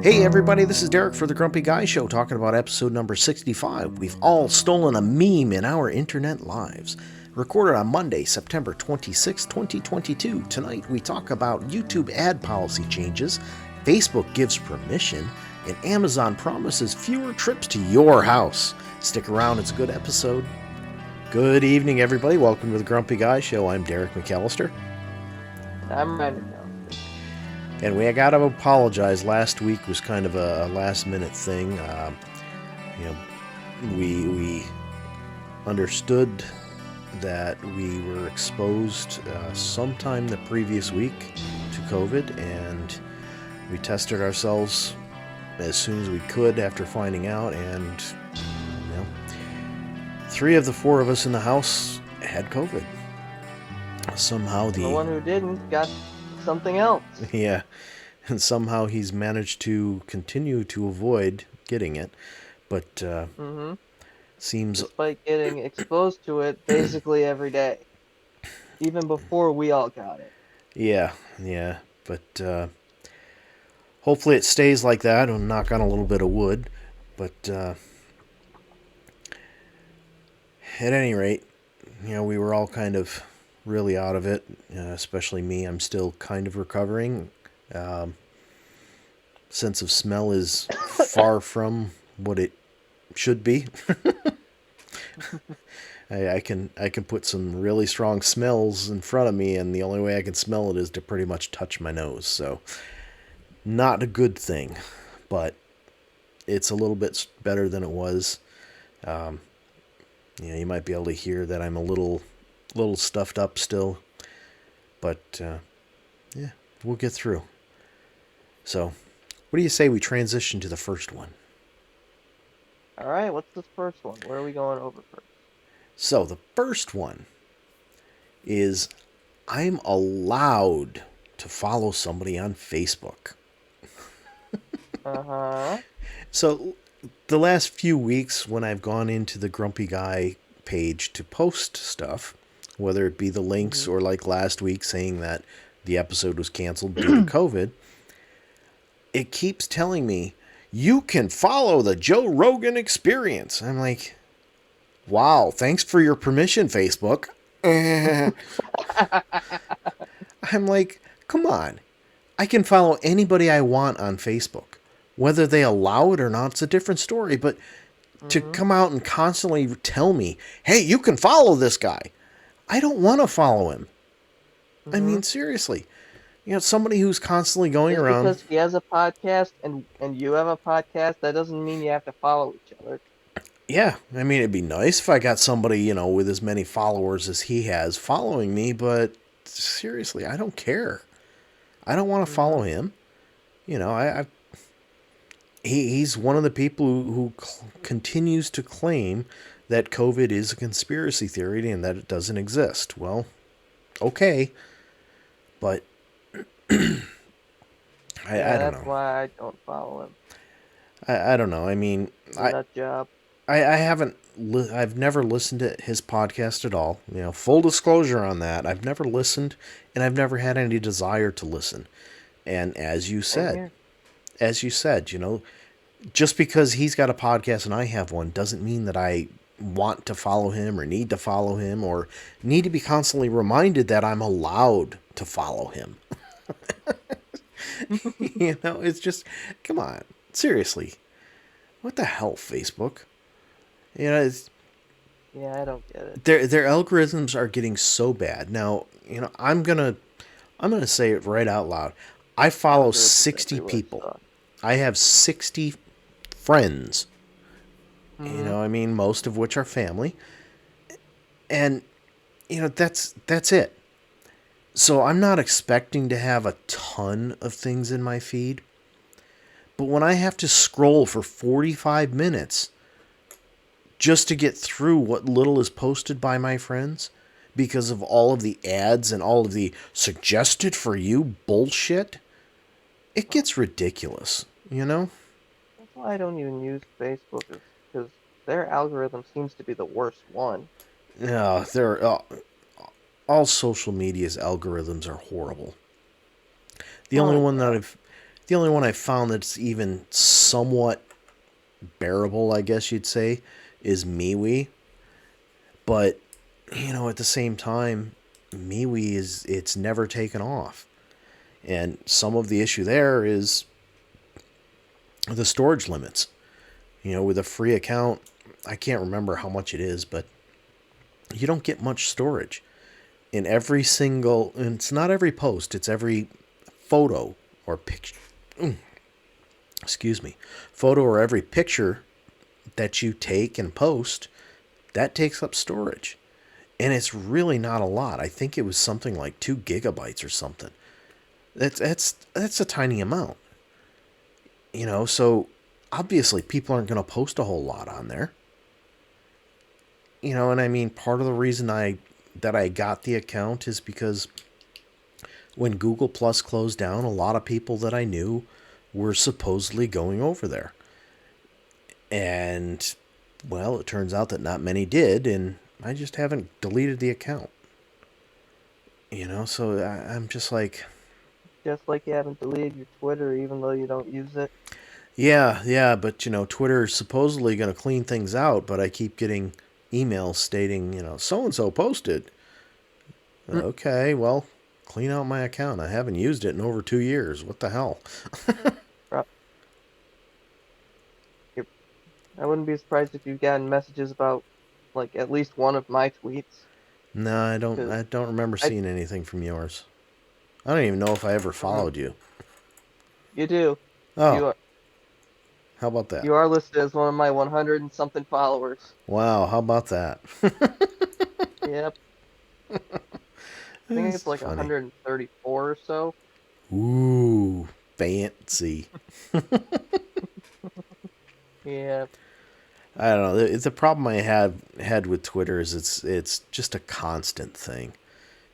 Hey everybody, this is Derek for the Grumpy Guy Show, talking about episode number 65. We've all stolen a meme in our internet lives. Recorded on Monday, September 26, 2022. Tonight we talk about YouTube ad policy changes, Facebook gives permission, and Amazon promises fewer trips to your house. Stick around, it's a good episode. Good evening everybody, welcome to the Grumpy Guy Show. I'm Derek McAllister. I'm ready now. And we got to apologize. Last week was kind of a last-minute thing. We understood that we were exposed sometime the previous week to COVID, and we tested ourselves as soon as we could after finding out. And 3 of the 4 of us in the house had COVID. Somehow the one who didn't got something else. Yeah, and somehow he's managed to continue to avoid getting it, but seems despite getting exposed to it basically every day, even before we all got it. Yeah, but hopefully it stays like that. I'll knock on a little bit of wood, but at any rate, we were all kind of really out of it, especially me. I'm still kind of recovering. Sense of smell is far from what it should be. I can put some really strong smells in front of me, and the only way I can smell it is to pretty much touch my nose. So not a good thing, but it's a little bit better than it was. You might be able to hear that I'm a little stuffed up still, but we'll get through. So what do you say we transition to the first one? All right, what's this first one? Where are we going over first? So the first one is, I'm allowed to follow somebody on Facebook. So the last few weeks when I've gone into the Grumpy Guy page to post stuff, whether it be the links or like last week saying that the episode was canceled due to COVID, it keeps telling me, you can follow the Joe Rogan Experience. I'm like, wow, thanks for your permission, Facebook. I'm like, come on. I can follow anybody I want on Facebook. Whether they allow it or not, it's a different story. But to come out and constantly tell me, hey, you can follow this guy. I don't want to follow him. I mean, seriously. Somebody who's constantly going around. Because he has a podcast and you have a podcast, that doesn't mean you have to follow each other. Yeah, I mean, it'd be nice if I got somebody, with as many followers as he has following me, but seriously, I don't care. I don't want to follow him. He's one of the people who continues to claim that COVID is a conspiracy theory and that it doesn't exist. Well, okay, but I don't know. That's why I don't follow him. I don't know. I mean, that job. I've never listened to his podcast at all. Full disclosure on that. I've never listened, and I've never had any desire to listen. And as you said, just because he's got a podcast and I have one doesn't mean that I want to follow him or need to follow him or need to be constantly reminded that I'm allowed to follow him. It's just, come on, seriously. What the hell, Facebook? Yeah, I don't get it. Their algorithms are getting so bad. Now, I'm gonna say it right out loud. I follow 60 people. I have 60 friends. Most of which are family. And that's it. So I'm not expecting to have a ton of things in my feed. But when I have to scroll for 45 minutes just to get through what little is posted by my friends because of all of the ads and all of the suggested for you bullshit, it gets ridiculous, That's why I don't even use Facebook, because their algorithm seems to be the worst one. Yeah, all social media's algorithms are horrible. The only one that The only one I found that's even somewhat bearable, I guess you'd say, is MeWe. But at the same time, MeWe it's never taken off. And some of the issue there is the storage limits. With a free account, I can't remember how much it is, but you don't get much storage. In every single, and it's not every post, it's every photo or picture. Excuse me. Photo or every picture that you take and post, that takes up storage. And it's really not a lot. I think it was something like 2 gigabytes or something. That's a tiny amount. So obviously people aren't going to post a whole lot on there. And I mean, part of the reason I got the account is because when Google Plus closed down, a lot of people that I knew were supposedly going over there. And well, it turns out that not many did, and I just haven't deleted the account. So I'm just like, Just like you haven't deleted your Twitter even though you don't use it. yeah, but Twitter's supposedly going to clean things out, but I keep getting emails stating, so and so posted. Okay, well, clean out my account. I haven't used it in over 2 years. What the hell? I wouldn't be surprised if you've gotten messages about like at least one of my tweets. No, I don't. 'Cause I don't remember I, seeing anything from yours. I don't even know if I ever mm, followed you. you do. Oh, You are how about that? you are listed as one of my 100 and something followers. Wow, how about that? Yep. I think That's it's like funny. 134 or so. Ooh, fancy. Yeah. I don't know. The problem I had with Twitter is it's just a constant thing.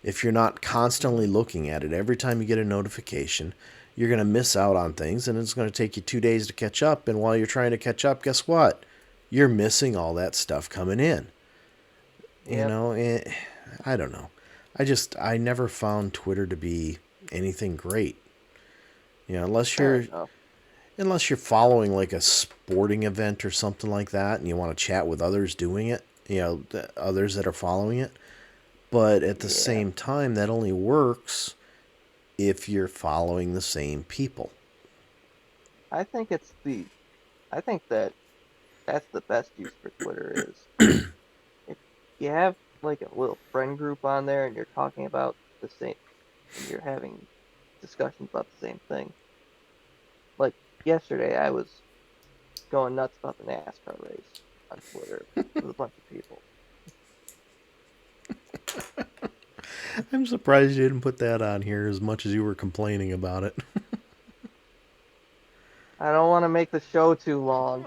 If you're not constantly looking at it every time you get a notification, you're going to miss out on things, and it's going to take you 2 days to catch up. And while you're trying to catch up, guess what? You're missing all that stuff coming in. Yep. I don't know. I never found Twitter to be anything great. Unless Fair you're enough. unless you're following like a sporting event or something like that, and you want to chat with others doing it. Others that are following it. But at the Yeah. same time, that only works if you're following the same people. I think it's the I think that's the best use for Twitter is if you have like a little friend group on there and you're talking about the same and you're having discussions about the same thing. Like yesterday I was going nuts about the NASCAR race on Twitter with a bunch of people. I'm surprised you didn't put that on here as much as you were complaining about it. I don't want to make the show too long.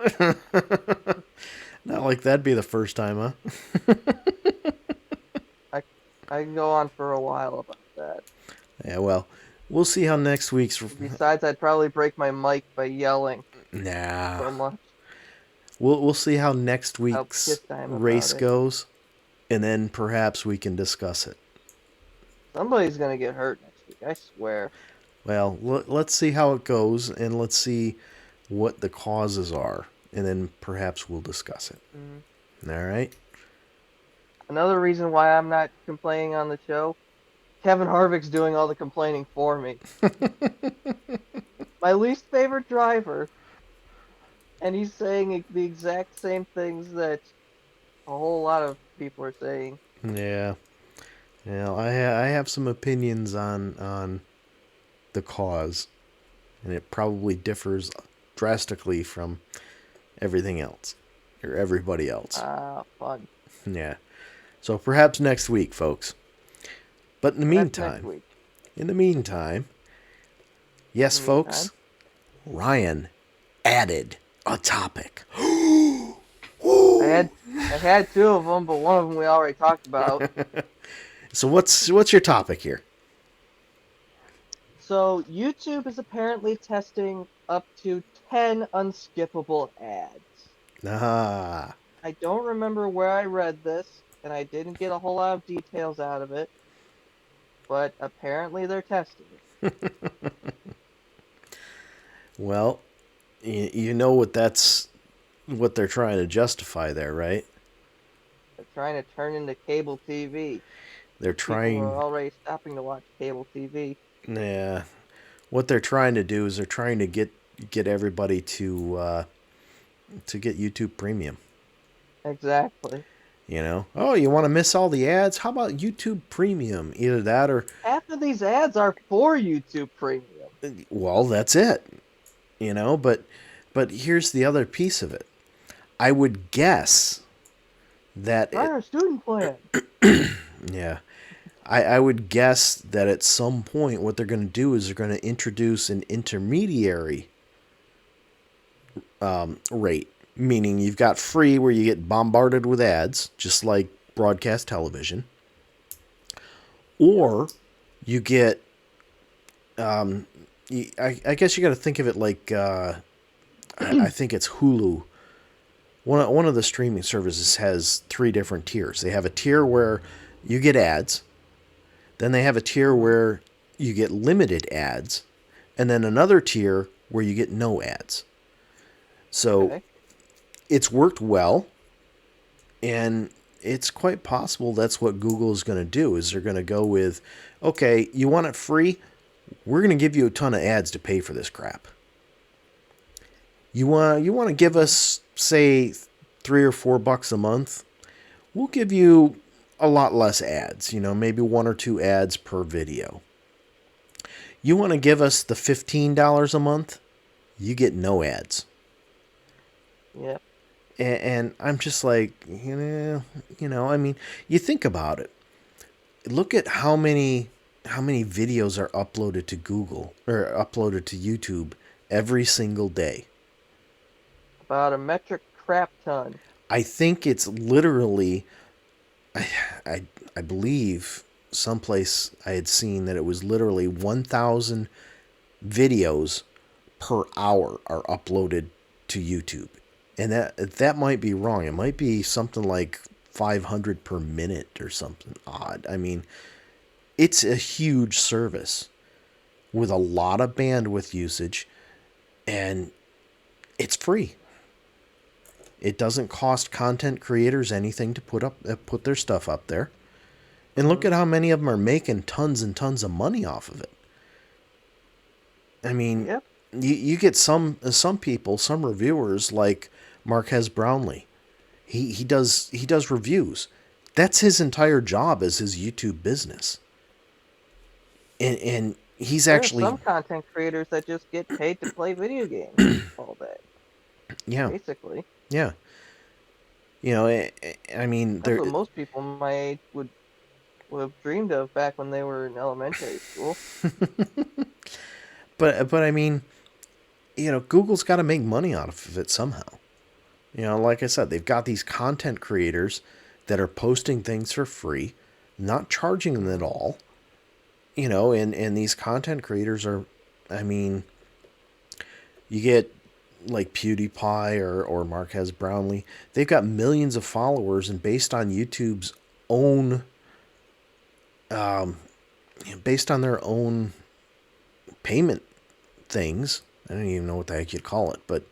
Not like that'd be the first time, huh? I I can go on for a while about that. Yeah, well, we'll see how next week's. Besides, I'd probably break my mic by yelling Nah. so much We'll see how next how week's pissed I am about race it. goes, and then perhaps we can discuss it. Somebody's gonna get hurt next week, I swear. Well, let's see how it goes, and let's see what the causes are, and then perhaps we'll discuss it. Mm. All right? Another reason why I'm not complaining on the show, Kevin Harvick's doing all the complaining for me. My least favorite driver, and he's saying the exact same things that a whole lot of people are saying. Yeah. Yeah, I have some opinions on the cause, and it probably differs drastically from everything else or everybody else. Ah, fun. Yeah. So perhaps next week, folks. But That's next week. in the meantime, yes, In the meantime, folks, Ryan added a topic. I had I had two of them, but one of them we already talked about. So what's your topic here? So YouTube is apparently testing up to 10 unskippable ads. Ah. I don't remember where I read this, and I didn't get a whole lot of details out of it, but apparently they're testing it. Well, you know what they're trying to justify there, right? They're trying to turn into cable TV. They're People are trying, already stopping to watch cable TV. yeah. What they're trying to do is they're trying to get everybody to get YouTube Premium. Exactly. Oh, you want to miss all the ads? How about YouTube Premium? Either that or, Half of these ads are for YouTube Premium. well, that's it. But here's the other piece of it. I would guess that Try it, our student plan. yeah, I would guess that at some point what they're going to do is they're going to introduce an intermediary rate, meaning you've got free where you get bombarded with ads, just like broadcast television, Yep. or you get, I guess you got to think of it like, I think it's Hulu. One of the streaming services has three different tiers. They have a tier where you get ads, then they have a tier Hmm. where you get limited ads, and then another tier where you get no ads. So Okay. it's worked well, and it's quite possible that's what Google is going to do. Is they're going to go with, okay, you want it free? We're going to give you a ton of ads to pay for this crap. You want to give Hmm. us say $3 or $4 a month? We'll give you a lot less ads. Maybe one or two ads per video. You want to give us the $15 a month? You get no ads. Yep. And I'm just like, I mean, you think about it. Look at how many videos are uploaded to Google or uploaded to YouTube every single day. About a metric crap ton. I think it's literally, I I believe someplace I had seen that it was literally 1,000 videos per hour are uploaded to YouTube. And that might be wrong. It might be something like 500 per minute or something odd. I mean, it's a huge service with a lot of bandwidth usage, and it's free. It doesn't cost content creators anything to put their stuff up there. And look Hmm. at how many of them are making tons and tons of money off of it. I mean, Yep. you get some people, some reviewers like Marquez Brownlee. He does reviews. That's his entire job as his YouTube business. And he's There are actually, some content creators that just get paid to play video games all day, yeah, basically. yeah. I mean, That's there. what most people my age would have dreamed of back when they were in elementary school. But I mean, Google's got to make money out of it somehow. Like I said, they've got these content creators that are posting things for free, not charging them at Hmm. all. And these content creators are, I mean, you get like PewDiePie or Marquez Brownlee. They've got millions of followers, and own, based on their own payment things. I don't even know what the heck you'd call it, but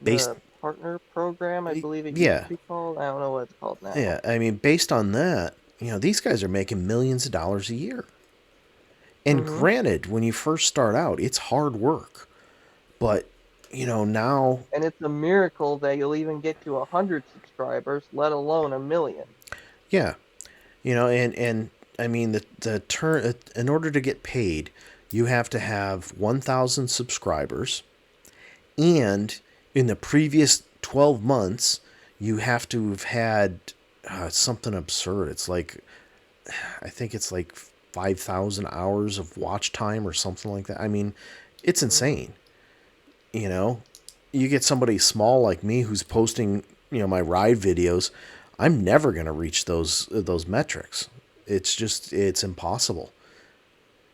based, The partner program, I believe it used yeah, to be called. I don't know what it's called now. yeah. I mean, based on that, these guys are making millions of dollars a year. And Hmm. granted, when you first start out, it's hard work, but now, And it's a miracle that you'll even get to 100 subscribers, let alone a million. yeah, and I mean the turn in order to get paid, you have to have 1,000 subscribers, and in the previous 12 months, you have to have had something absurd. It's like, I think it's like 5,000 hours of watch time or something like that. I mean, it's Hmm. insane. You know, you get somebody small like me who's posting, my ride videos. I'm never going to reach those metrics. It's impossible.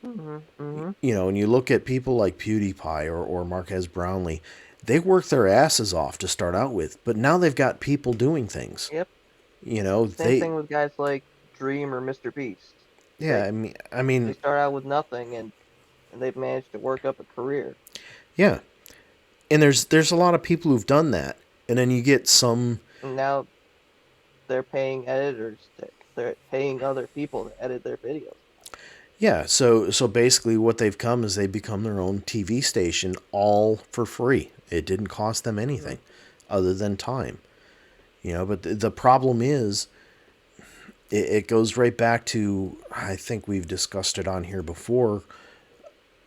Hmm. Hmm. And you look at people like PewDiePie or Marquez Brownlee, they work their asses off to start out with, but now they've got people doing things. Yep. Same They, thing with guys like Dream or Mr. Beast. yeah, They I mean, they start out with nothing, and and they've managed to work up a career. Yeah. And there's a lot of people who've done that. And then you get some. And now they're paying editors they're paying other people to edit their videos. Yeah, so basically what they've come is they become their own TV station all for free. It didn't cost them Mm-hmm. anything other than time. But the problem is it goes right back to, I think we've discussed it on here before,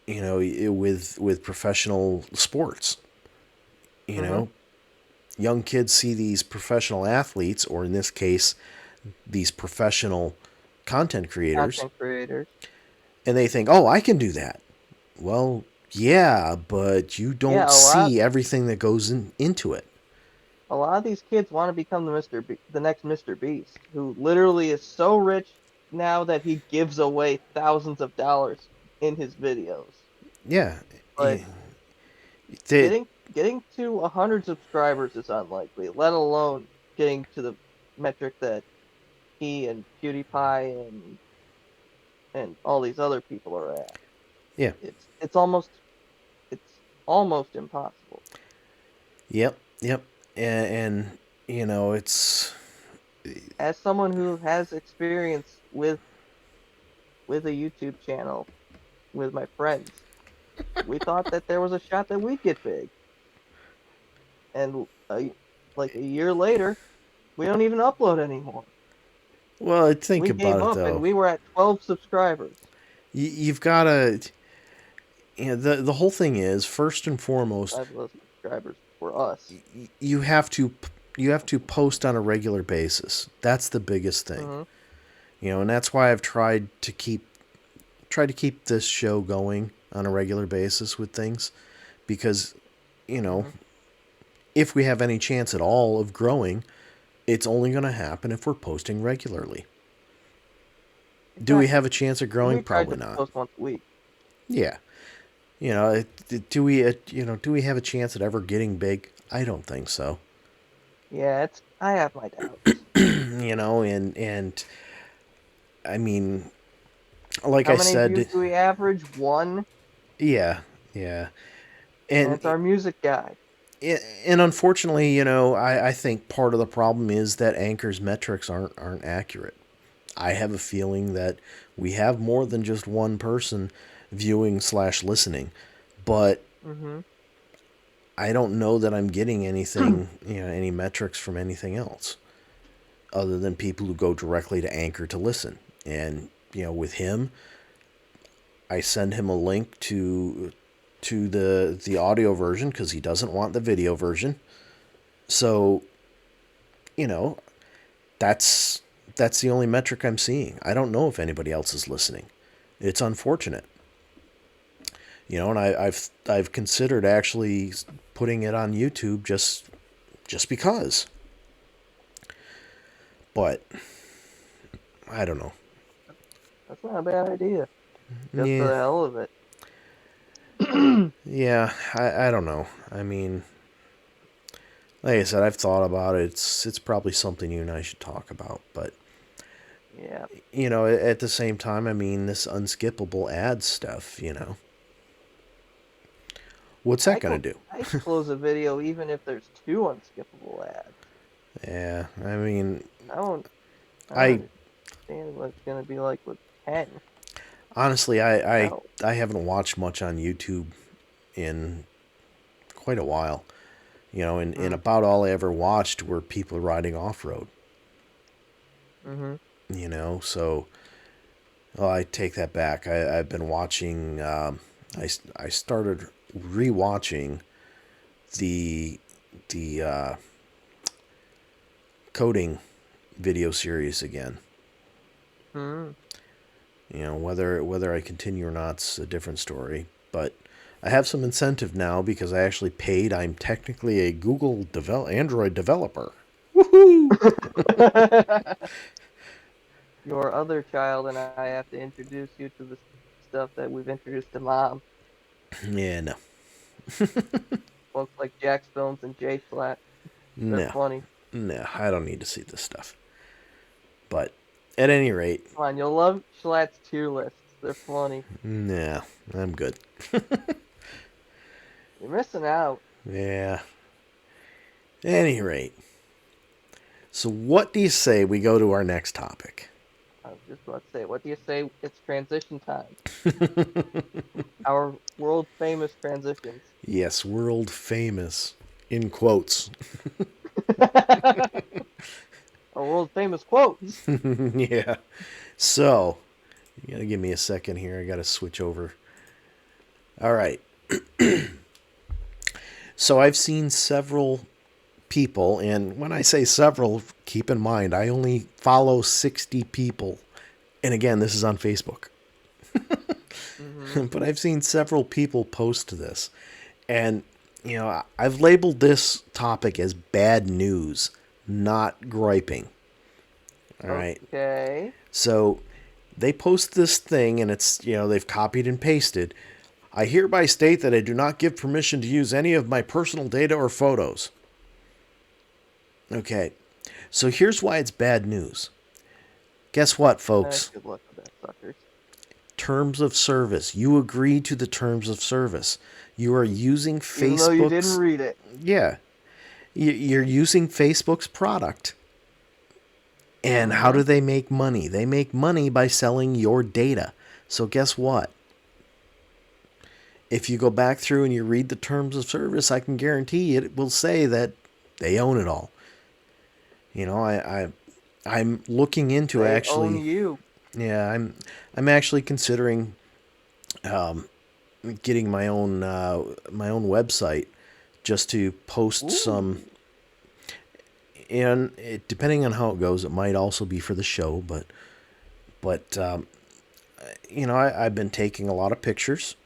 with professional sports. You Mm-hmm. know, young kids see these professional athletes, or in this case, these professional content creators, Content creators. and they think, "Oh, I can do that." Well, yeah, but you don't Yeah, a lot see everything that goes into it. a lot of these kids want to become the next Mr. Beast, who literally is so rich now that he gives away thousands of dollars in his videos. Yeah, But they, getting to 100 subscribers is unlikely, let alone getting to the metric that he and PewDiePie and all these other people are at. yeah, It's almost impossible. yep, and it's As someone who has experience with a YouTube channel with my friends, we thought that there was a shot that we'd get big, and like a year later, we don't even upload anymore. well. Think We about gave it up, and though. we were at 12 subscribers. You've got to. The whole thing is, first and foremost, 5 of those subscribers were us. you have to you have to post on a regular basis. That's the biggest thing. Hmm. And that's why I've tried to keep this show going on a regular basis with things, because you know Hmm. if we have any chance at all of growing, it's only going to happen if we're posting regularly. Do we have Exactly. a chance of And growing? we tried Probably to not. post once a week. Yeah. Do we have a chance at ever getting big? I don't think so. Yeah, it's I have my doubts. And I mean, like How I many views said, do we average? One, yeah, yeah. and And it's our music guy. and unfortunately, I think part of the problem is that Anchor's metrics aren't accurate. I have a feeling that we have more than just one person viewing/listening, but Hmm. I don't know that I'm getting anything, any metrics from anything else other than people who go directly to Anchor to listen. And with him, I send him a link to the audio version because he doesn't want the video version. So, you know, that's that's the only metric I'm seeing. I don't know if anybody else is listening. It's unfortunate. And I've considered actually putting it on YouTube just because. But I don't know. That's not a bad idea. Just for Yeah, the hell of it. yeah. I don't know. I mean, like I said, I've thought about it. It's probably something you and I should talk about. But Yeah. at the same time, I mean, this unskippable ad stuff. What's that gonna do? I close a video even if there's two unskippable ads. Yeah, I mean, I don't I don't I understand what it's gonna be like with 10. honestly, I No. I haven't watched much on YouTube in quite a while. And Mm. about all I ever watched were people riding off road. Mhm. So well, I take that back. I've been watching. I started rewatching the the coding video series again. Mhm. Whether I continue or not's a different story. But I have some incentive now because I actually paid. I'm technically a Android developer. Woohoo! Your other child and I have to introduce you to the stuff that we've introduced to mom. Yeah, no, Folks like Jack's Films and J Flat. They're no, funny. no. I don't need to see this stuff. But at any rate, Come on, you'll love Schlatt's tier lists. They're funny. Nah, I'm good. You're missing out. Yeah. At any rate, so what do you say we go to our next topic? I was just about to say, what do you say? It's transition time. Our world famous transitions. Yes, world famous. In quotes. Our world famous quotes. Yeah. So, you gotta give me a second here. I gotta switch over. All right. So I've seen several people, and when I say several, keep in mind I only follow 60 people. And again, this is on Facebook. Mm-hmm. But I've seen several people post this. And, I've labeled this topic as bad news, not griping. All right. Okay. So they post this thing, and it's, they've copied and pasted. I hereby state that I do not give permission to use any of my personal data or photos. Okay. So here's why it's bad news. Guess what, folks? Good luck with that, suckers. Terms of service. You agree to the terms of service. You are using Facebook's... Even though you didn't read it. Yeah. You're using Facebook's product. And how do they make money? They make money by selling your data. So guess what? If you go back through and you read the terms of service, I can guarantee it will say that they own it all. I'm looking into They actually... own you. Yeah, I'm actually considering getting my own website just to post some. And depending on how it goes, it might also be for the show. But I've been taking a lot of pictures,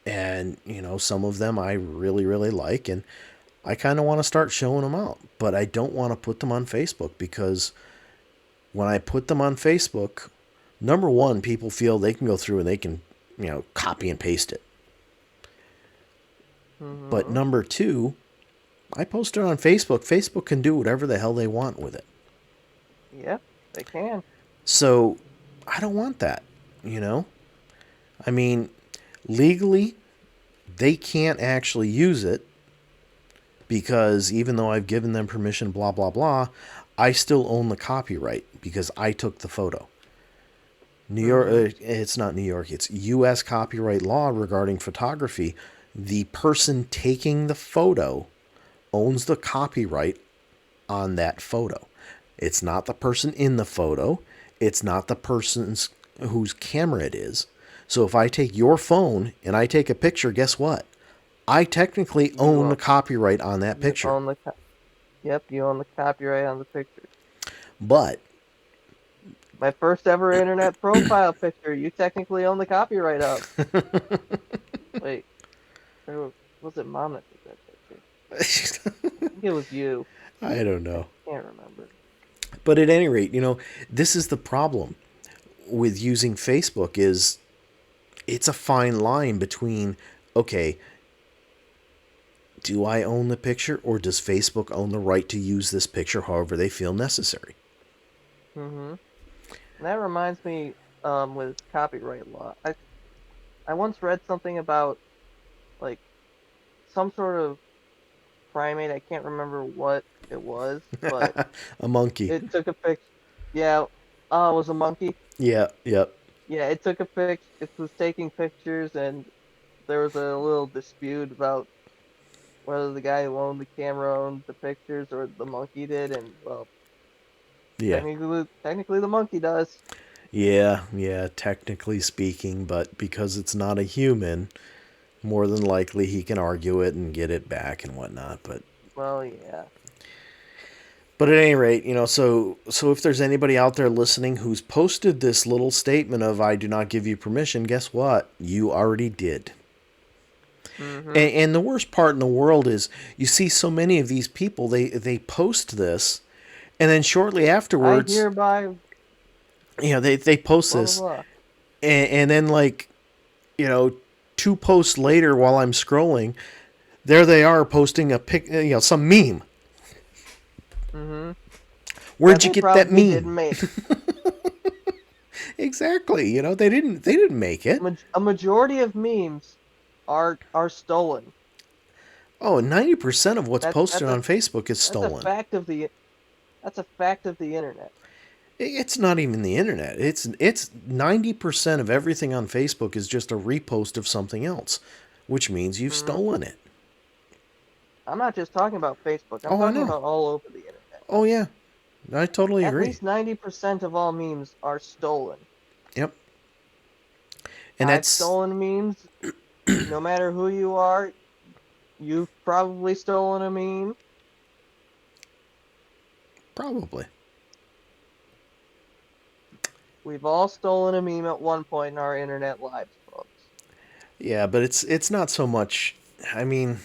and some of them I really really like, and I kind of want to start showing them out. But I don't want to put them on Facebook because when I put them on Facebook, number one, people feel they can go through and they can, copy and paste it. Mm-hmm. But number two, I post it on Facebook. Facebook can do whatever the hell they want with it. Yep, they can. So I don't want that, I mean, legally, they can't actually use it because even though I've given them permission, blah, blah, blah, I still own the copyright because I took the photo. New York, it's not New York, it's U.S. copyright law regarding photography. The person taking the photo owns the copyright on that photo. It's not the person in the photo. It's not the person's whose camera it is. So if I take your phone and I take a picture, guess what? I technically own the copyright on that picture. Yep, you own the copyright on the picture. But my first ever internet profile picture, you technically own the copyright of. Wait, was it Mom that took that picture? I think it was you. I don't know. I can't remember. But at any rate, this is the problem with using Facebook is it's a fine line between, okay, do I own the picture or does Facebook own the right to use this picture however they feel necessary? Mm-hmm. That reminds me, with copyright law, I once read something about, like, some sort of primate. I can't remember what it was, but a monkey. It took a picture. Yeah, it was a monkey. Yeah, yep. Yeah, it took a pic. It was taking pictures, and there was a little dispute about whether the guy who owned the camera owned the pictures or the monkey did, and well, yeah, technically the monkey does. Yeah, technically speaking, but because it's not a human, more than likely he can argue it and get it back and whatnot. But well, yeah. But at any rate, so if there's anybody out there listening who's posted this little statement of I do not give you permission, guess what? You already did. Mm-hmm. And the worst part in the world is you see so many of these people, they post this, and then shortly afterwards, I hereby, they post blah, this, blah, blah. And then 2 posts later while I'm scrolling, there they are posting a some meme. Mm-hmm. Where'd you get that meme? Didn't make. Exactly. They didn't make it. A majority of memes are stolen. Oh, 90% of what's That's posted on Facebook is that's a stolen. fact of the that's a fact of the internet. It's not even the internet. It's 90% of everything on Facebook is just a repost of something else, which means you've Hmm. stolen it. I'm not just talking about Facebook. I'm Oh, I talking know. about all over the internet. Oh yeah. I totally At agree. least 90% of all memes are stolen. Yep. And I've that's stolen memes. No matter who you are, you've probably stolen a meme. probably. We've all stolen a meme at one point in our internet lives, folks. Yeah, but it's not so much. I mean,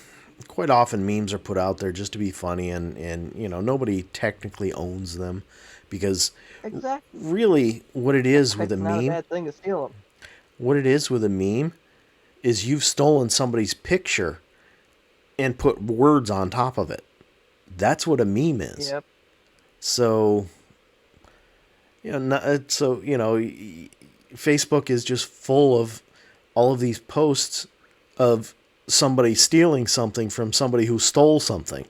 quite often memes are put out there just to be funny, and nobody technically owns them, because Exactly. really what it That's is why with a it's not a meme, bad thing to steal them. what it is with a meme is you've stolen somebody's picture and put words on top of it. That's what a meme is. Yep. So, Facebook is just full of all of these posts of somebody stealing something from somebody who stole something.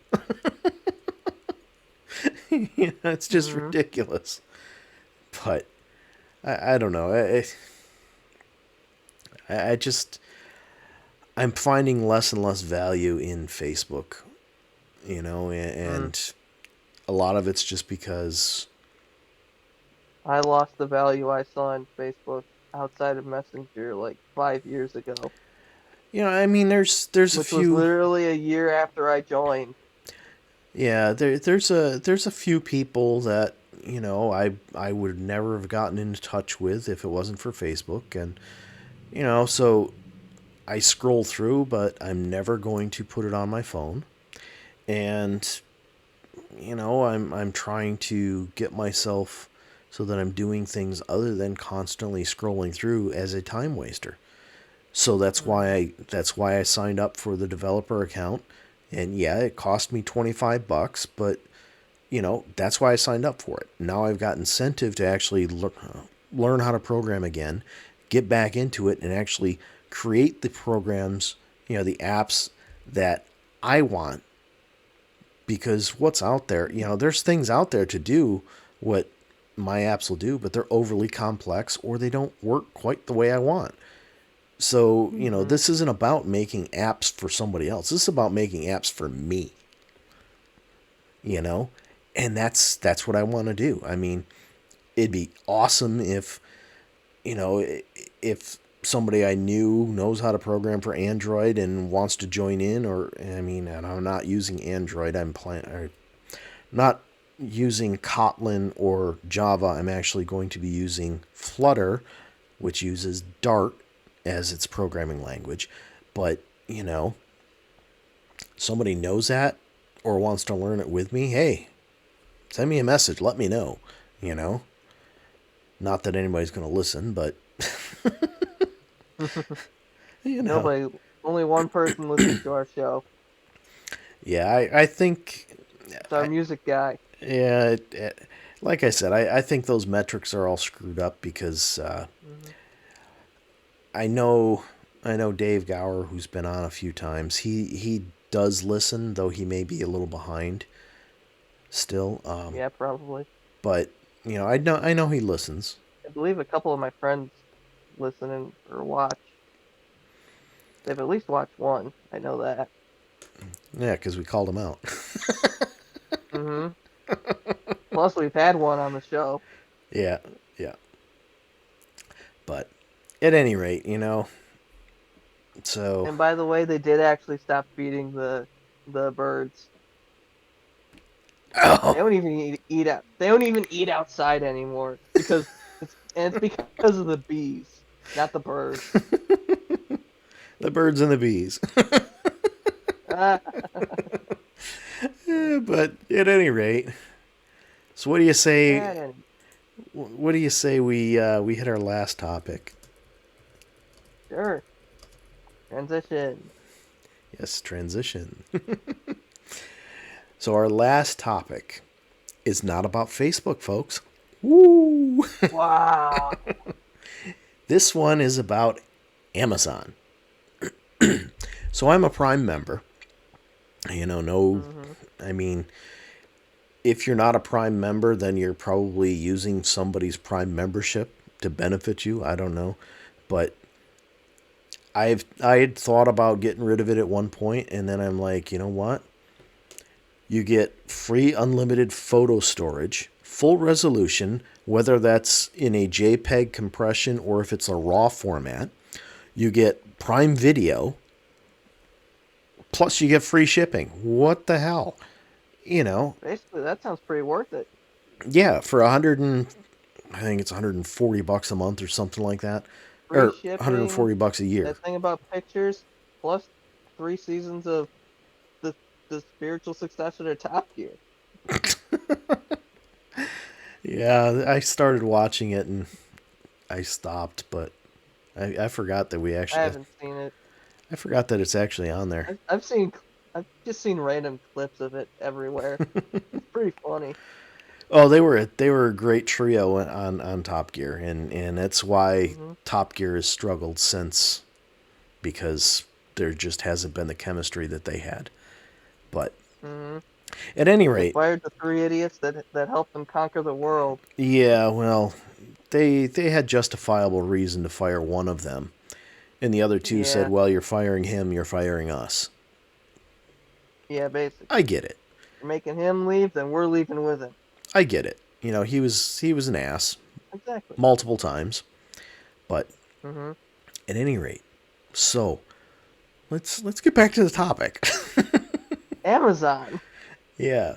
It's just Hmm. ridiculous. But I don't know. I just I'm finding less and less value in Facebook. Mm. And a lot of it's just because I lost the value I saw in Facebook outside of Messenger like 5 years ago, I mean, there's a which was few. literally a year after I joined. Yeah, there's a few people that I would never have gotten into touch with if it wasn't for Facebook, and so I scroll through, but I'm never going to put it on my phone, and I'm trying to get myself so that I'm doing things other than constantly scrolling through as a time waster. So Hmm. that's why I signed up for the developer account, and yeah, it cost me $25, but that's why I signed up for it. Now I've got incentive to actually learn how to program again, get back into it, and actually create the programs, the apps that I want. Because what's out there, there's things out there to do what my apps will do, but they're overly complex or they don't work quite the way I want. So, Hmm. this isn't about making apps for somebody else. This is about making apps for me, you know? And that's what I want to do. I mean, it'd be awesome you know, if somebody I knew knows how to program for Android and wants to join in, or I mean, and I'm not using Android. Not using Kotlin or Java. I'm actually going to be using Flutter, which uses Dart as its programming language. But, somebody knows that or wants to learn it with me, hey, send me a message. Let me know, you know? Not that anybody's going to listen, but, you know. Nobody, only one person listens to our show. Yeah, I think, It's our I, music guy. yeah, like I said, I think those metrics are all screwed up because Hmm. I know I know Dave Gower, who's been on a few times. He does listen, though he may be a little behind still. Yeah, probably. But I know he listens. I believe a couple of my friends listen or watch. They've at least watched one. I know that. Yeah, because we called him out. Hmm. Plus, we've had one on the show. Yeah, yeah. But at any rate, so And by the way, they did actually stop feeding the birds. They oh, don't even eat out. They don't even eat outside anymore it's because of the bees, not the birds. the birds and the bees. Ah, But at any rate, so what do you say? and What do you say we hit our last topic? sure, transition. Yes, transition. So our last topic is not about Facebook, folks. Woo! No. Wow. This one is about Amazon. So I'm a Prime member. No, Hmm. I mean, if you're not a Prime member, then you're probably using somebody's Prime membership to benefit you. I don't know. But I had thought about getting rid of it at one point, and then I'm like, you know what? You get free unlimited photo storage, full resolution, whether that's in a JPEG compression or if it's a RAW format. You get Prime Video, plus you get free shipping. What the hell? You know, Basically, that sounds pretty worth it. yeah, for 100 and I think it's $140 a month or something like that, Free or shipping, $140 a year. that thing about pictures, plus 3 seasons of the the spiritual successor to Top Gear. Yeah, I started watching it and I stopped, but I forgot that we I actually haven't seen it. I forgot that it's actually on there. I've just seen random clips of it everywhere. It's pretty funny. Oh, they were a great trio on Top Gear, and that's why Hmm. Top Gear has struggled since, because there just hasn't been the chemistry that they had. But Hmm. at any They rate, fired the three idiots that helped them conquer the world. yeah, well, they had justifiable reason to fire one of them, and the other two said, Yeah, "Well, you're firing him, you're firing us." yeah, I basically. get it. You're making him leave, then we're leaving with him. I get it. He was an ass Exactly. multiple times, but Hmm. at any rate, so let's get back to the topic. Amazon. Yeah.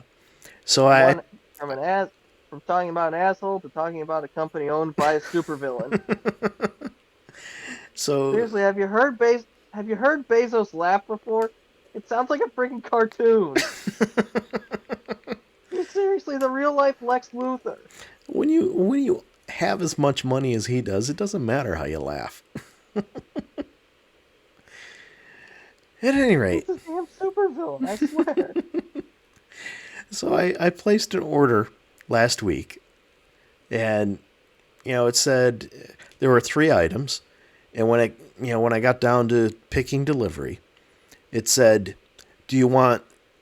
So From I one from an ass from talking about an asshole to talking about a company owned by a supervillain. so Seriously, have you heard Bezos laugh before? It sounds like a freaking cartoon. He's seriously the real life Lex Luthor. when you have as much money as he does, it doesn't matter how you laugh. At any He's rate, a damn supervillain, I swear. so I placed an order last week, and it said there were 3 items, and when I got down to picking delivery, it said, "Do you want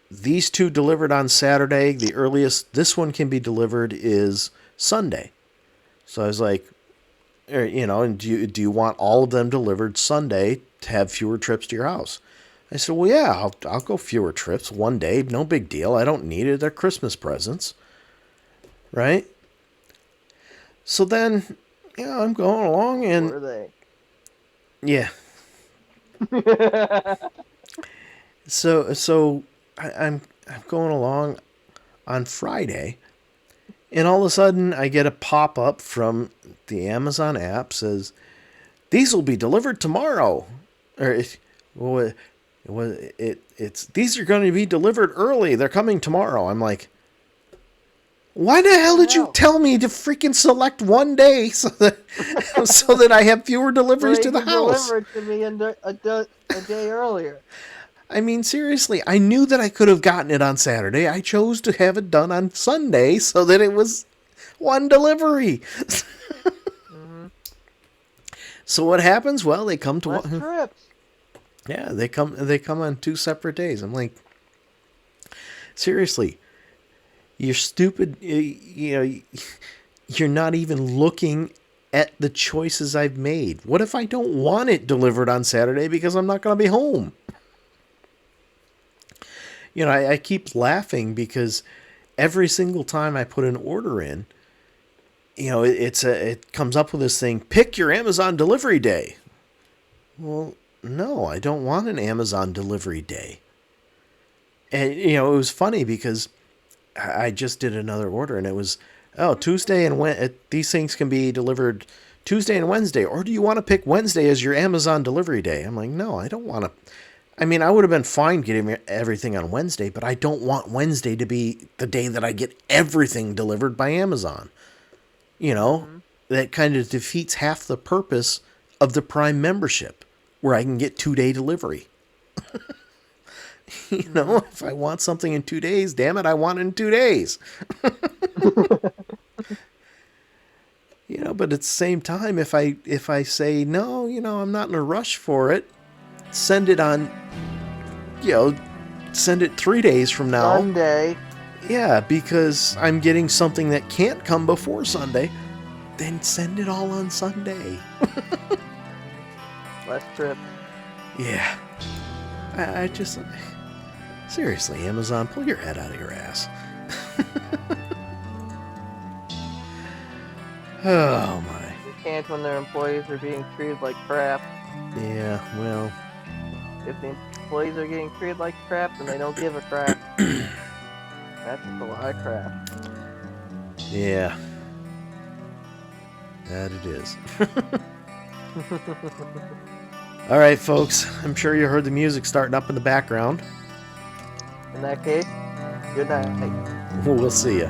these two delivered on Saturday? The earliest this one can be delivered is Sunday." So I was like, and do you want all of them delivered Sunday to have fewer trips to your house? I said, well, yeah, I'll go fewer trips one day, no big deal. I don't need it. They're Christmas presents, right? So then, I'm going along, and Were they? yeah, so I'm going along on Friday, and all of a sudden I get a pop up from the Amazon app says these will be delivered tomorrow, or well, it's these are going to be delivered early. They're coming tomorrow. I'm like, why the hell The did you hell? tell me to freaking select one day so that so that I have fewer So deliveries they to the can house? deliver it to me a day earlier. I mean, seriously, I knew that I could have gotten it on Saturday. I chose to have it done on Sunday so that it was one delivery. Hmm. So what happens? Well, they come to Less one. trips. Yeah, they come on 2 separate days. I'm like, seriously, you're stupid. You're not even looking at the choices I've made. What if I don't want it delivered on Saturday because I'm not going to be home? I keep laughing because every single time I put an order in, it comes up with this thing, pick your Amazon delivery day. Well, no, I don't want an Amazon delivery day. And it was funny because I just did another order, and it was, oh, Tuesday and these things can be delivered Tuesday and Wednesday, or do you want to pick Wednesday as your Amazon delivery day? I'm like, no, I don't want to. I mean, I would have been fine getting everything on Wednesday, but I don't want Wednesday to be the day that I get everything delivered by Amazon. You know, Hmm. that kind of defeats half the purpose of the Prime membership, where I can get 2-day delivery. Hmm. If I want something in 2 days, damn it, I want it in 2 days. but at the same time, if I say no, I'm not in a rush for it, send it on, send it 3 days from now. Sunday. Yeah, because I'm getting something that can't come before Sunday, then send it all on Sunday. Less trips. Yeah. I just... Seriously, Amazon, pull your head out of your ass. Oh, my. They can't when their employees are being treated like crap. Yeah, well... If the employees are getting treated like crap, then they don't give a crap. That's a lot of crap. Yeah. That it is. All right, folks. I'm sure you heard the music starting up in the background. In that case, good night. We'll see ya.